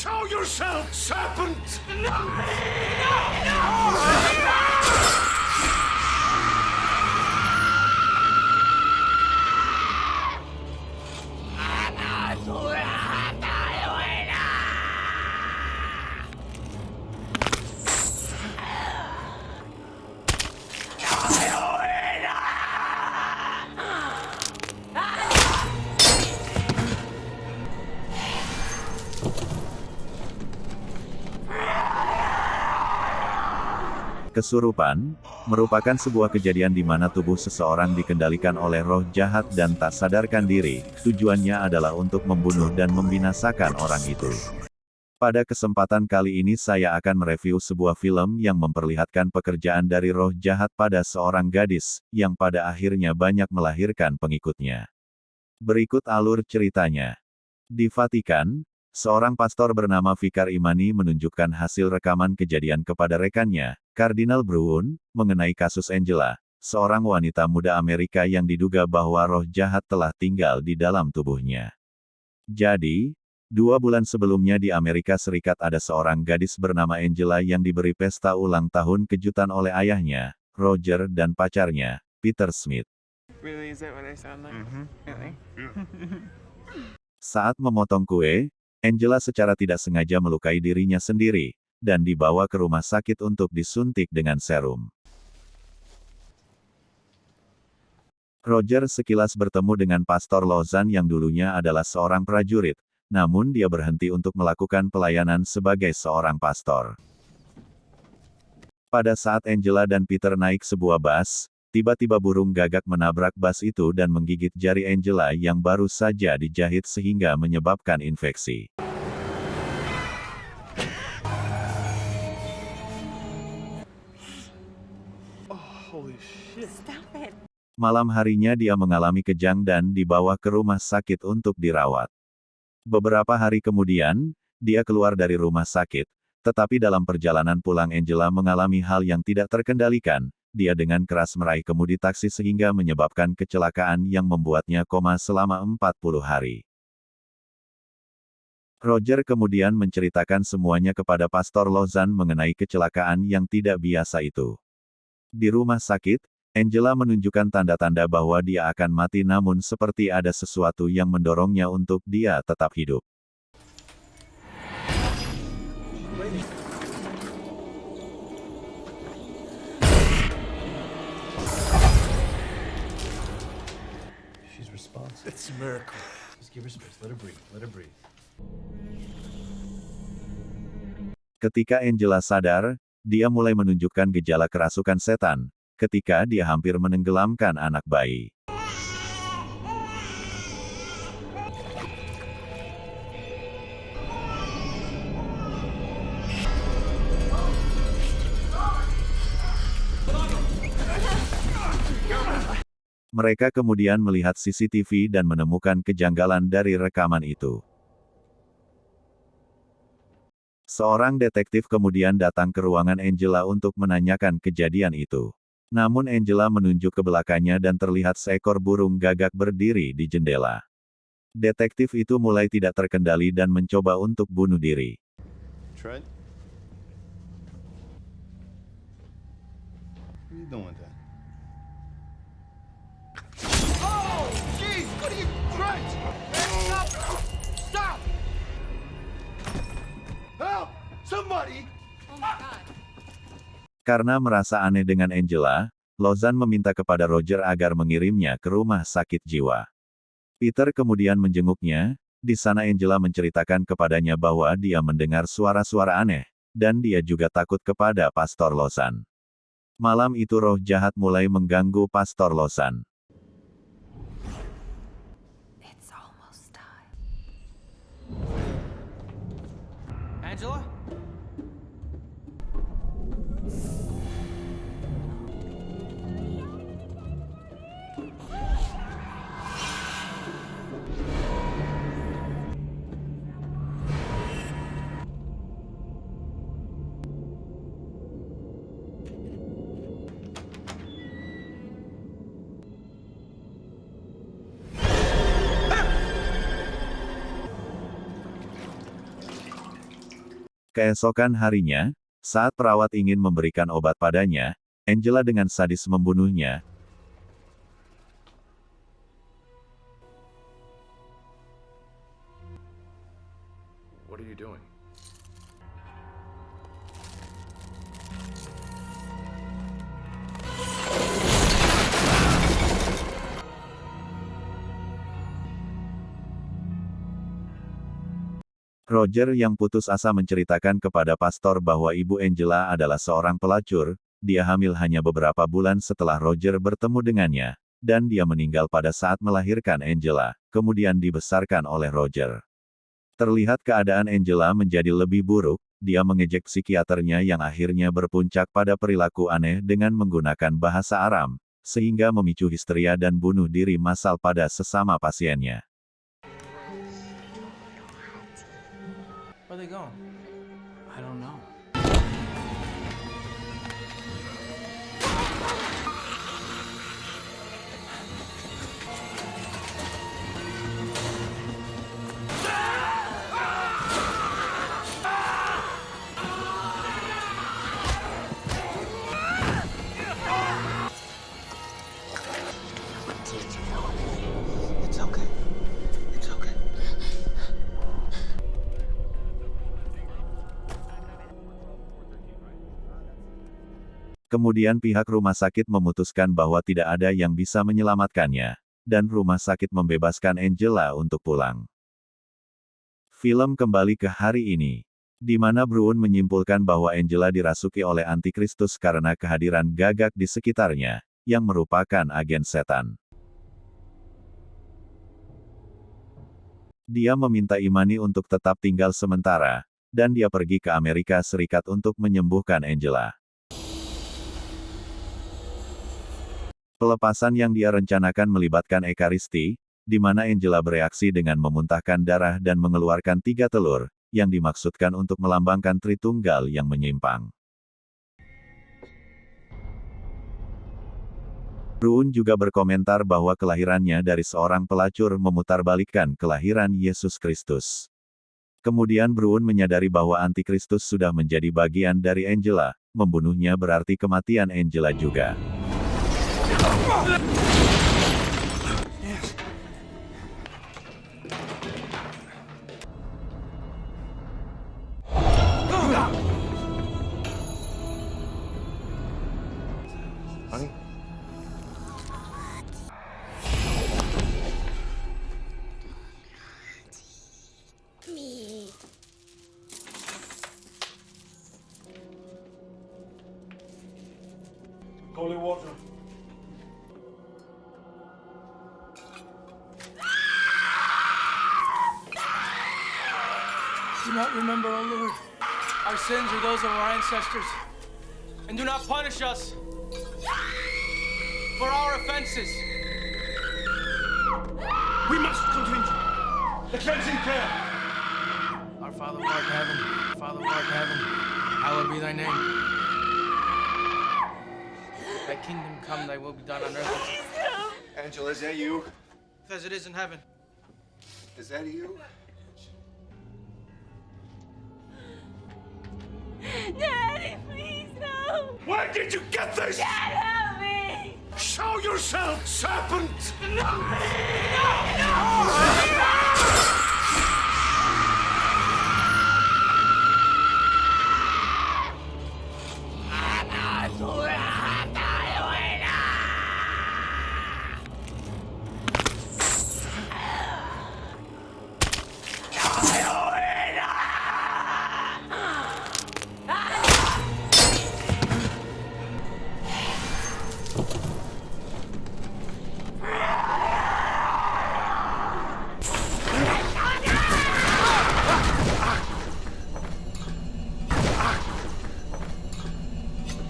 Show yourself, serpent! No! Kesurupan merupakan sebuah kejadian di mana tubuh seseorang dikendalikan oleh roh jahat dan tak sadarkan diri. Tujuannya adalah untuk membunuh dan membinasakan orang itu. Pada kesempatan kali ini saya akan mereview sebuah film yang memperlihatkan pekerjaan dari roh jahat pada seorang gadis, yang pada akhirnya banyak melahirkan pengikutnya. Berikut alur ceritanya. Di Vatikan, seorang pastor bernama Vicar Imani menunjukkan hasil rekaman kejadian kepada rekannya, Kardinal Brewon, mengenai kasus Angela, seorang wanita muda Amerika yang diduga bahwa roh jahat telah tinggal di dalam tubuhnya. Jadi, 2 bulan sebelumnya di Amerika Serikat ada seorang gadis bernama Angela yang diberi pesta ulang tahun kejutan oleh ayahnya, Roger dan pacarnya, Peter Smith. Really, is that what I sound like? Really? Saat memotong kue, Angela secara tidak sengaja melukai dirinya sendiri, dan dibawa ke rumah sakit untuk disuntik dengan serum. Roger sekilas bertemu dengan Pastor Lozan yang dulunya adalah seorang prajurit, namun dia berhenti untuk melakukan pelayanan sebagai seorang pastor. Pada saat Angela dan Peter naik sebuah bus, tiba-tiba burung gagak menabrak bus itu dan menggigit jari Angela yang baru saja dijahit sehingga menyebabkan infeksi. Holy shit. Stop it. Malam harinya dia mengalami kejang dan dibawa ke rumah sakit untuk dirawat. Beberapa hari kemudian, dia keluar dari rumah sakit, tetapi dalam perjalanan pulang Angela mengalami hal yang tidak terkendalikan. Dia dengan keras meraih kemudi taksi sehingga menyebabkan kecelakaan yang membuatnya koma selama 40 hari. Roger kemudian menceritakan semuanya kepada Pastor Lozan mengenai kecelakaan yang tidak biasa itu. Di rumah sakit, Angela menunjukkan tanda-tanda bahwa dia akan mati namun seperti ada sesuatu yang mendorongnya untuk dia tetap hidup. She's responsive. It's a miracle. Just give her space. Let her breathe. Let her breathe. Ketika Angela sadar, dia mulai menunjukkan gejala kerasukan setan, ketika dia hampir menenggelamkan anak bayi. Mereka kemudian melihat CCTV dan menemukan kejanggalan dari rekaman itu. Seorang detektif kemudian datang ke ruangan Angela untuk menanyakan kejadian itu. Namun Angela menunjuk ke belakangnya dan terlihat seekor burung gagak berdiri di jendela. Detektif itu mulai tidak terkendali dan mencoba untuk bunuh diri. Trent? What are you doing with that? Oh! Jeez! What are you... Trent! Stop! Stop! Help! Somebody! Oh my God. Karena merasa aneh dengan Angela, Lozan meminta kepada Roger agar mengirimnya ke rumah sakit jiwa. Peter kemudian menjenguknya. Di sana Angela menceritakan kepadanya bahwa dia mendengar suara-suara aneh, dan dia juga takut kepada Pastor Lozan. Malam itu roh jahat mulai mengganggu Pastor Lozan. It's almost time. Angela? Keesokan harinya, saat perawat ingin memberikan obat padanya, Angela dengan sadis membunuhnya. What are you doing? Roger yang putus asa menceritakan kepada pastor bahwa ibu Angela adalah seorang pelacur. Dia hamil hanya beberapa bulan setelah Roger bertemu dengannya, dan dia meninggal pada saat melahirkan Angela, kemudian dibesarkan oleh Roger. Terlihat keadaan Angela menjadi lebih buruk, dia mengejek psikiaternya yang akhirnya berpuncak pada perilaku aneh dengan menggunakan bahasa Aram, sehingga memicu histeria dan bunuh diri massal pada sesama pasiennya. Where they going? I don't know. It's okay. It's okay. Kemudian pihak rumah sakit memutuskan bahwa tidak ada yang bisa menyelamatkannya, dan rumah sakit membebaskan Angela untuk pulang. Film kembali ke hari ini, di mana Bruun menyimpulkan bahwa Angela dirasuki oleh antikristus karena kehadiran gagak di sekitarnya, yang merupakan agen setan. Dia meminta Imani untuk tetap tinggal sementara, dan dia pergi ke Amerika Serikat untuk menyembuhkan Angela. Pelepasan yang dia rencanakan melibatkan Ekaristi, di mana Angela bereaksi dengan memuntahkan darah dan mengeluarkan 3 telur, yang dimaksudkan untuk melambangkan Tritunggal yang menyimpang. Bruun juga berkomentar bahwa kelahirannya dari seorang pelacur memutarbalikkan kelahiran Yesus Kristus. Kemudian Bruun menyadari bahwa antikristus sudah menjadi bagian dari Angela, membunuhnya berarti kematian Angela juga. Honey? Holy water. Do not remember, O Lord, our sins or those of our ancestors, and do not punish us for our offenses. We must continue. The cleansing prayer. Our Father who art in heaven, Father who art in heaven, hallowed be thy name. Thy kingdom come, thy will be done on earth Angela, is that you? as it is in heaven. Is that you? Daddy, please, no! Where did you get this? Dad, help me! Show yourself, serpent!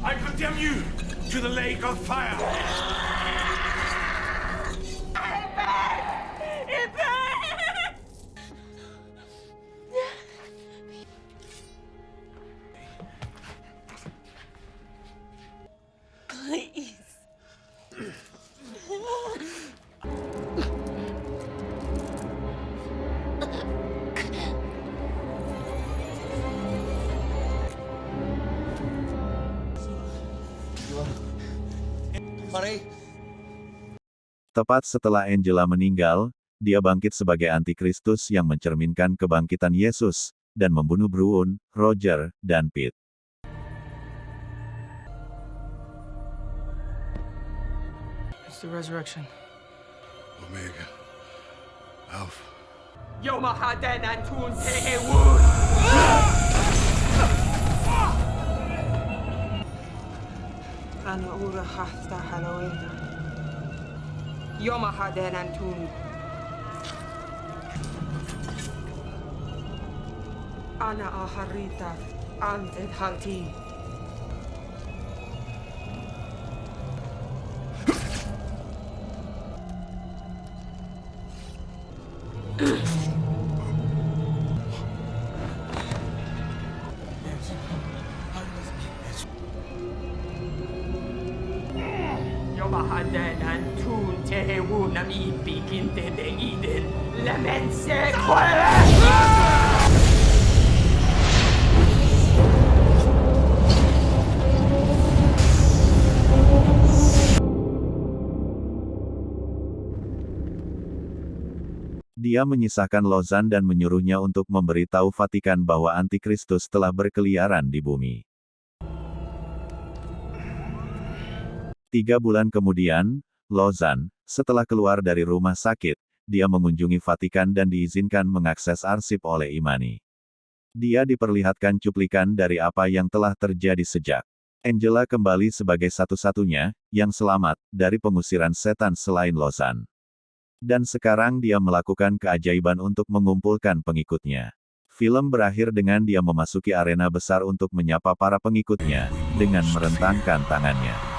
I condemn you to the lake of fire. It burns! Please. buddy. Tepat setelah Angela meninggal, dia bangkit sebagai antikristus yang mencerminkan kebangkitan Yesus, dan membunuh Bruun, Roger, dan Pete. It's the resurrection. Omega. Alpha. يوم حدن أنتون تهون أنا أورا حفظة حلوينا يوم حدن أنتون أنا أحريتا أنت الحالتي Yomahadan Antun Tehewu Nami Bikin Tende Eden Lemense Dia menyisahkan Lausanne dan menyuruhnya untuk memberitahu Vatikan bahwa Antikristus telah berkeliaran di bumi. 3 bulan kemudian, Lausanne, setelah keluar dari rumah sakit, dia mengunjungi Vatikan dan diizinkan mengakses arsip oleh Imani. Dia diperlihatkan cuplikan dari apa yang telah terjadi sejak Angela kembali sebagai satu-satunya yang selamat dari pengusiran setan selain Lausanne. Dan sekarang dia melakukan keajaiban untuk mengumpulkan pengikutnya. Film berakhir dengan dia memasuki arena besar untuk menyapa para pengikutnya, dengan merentangkan tangannya.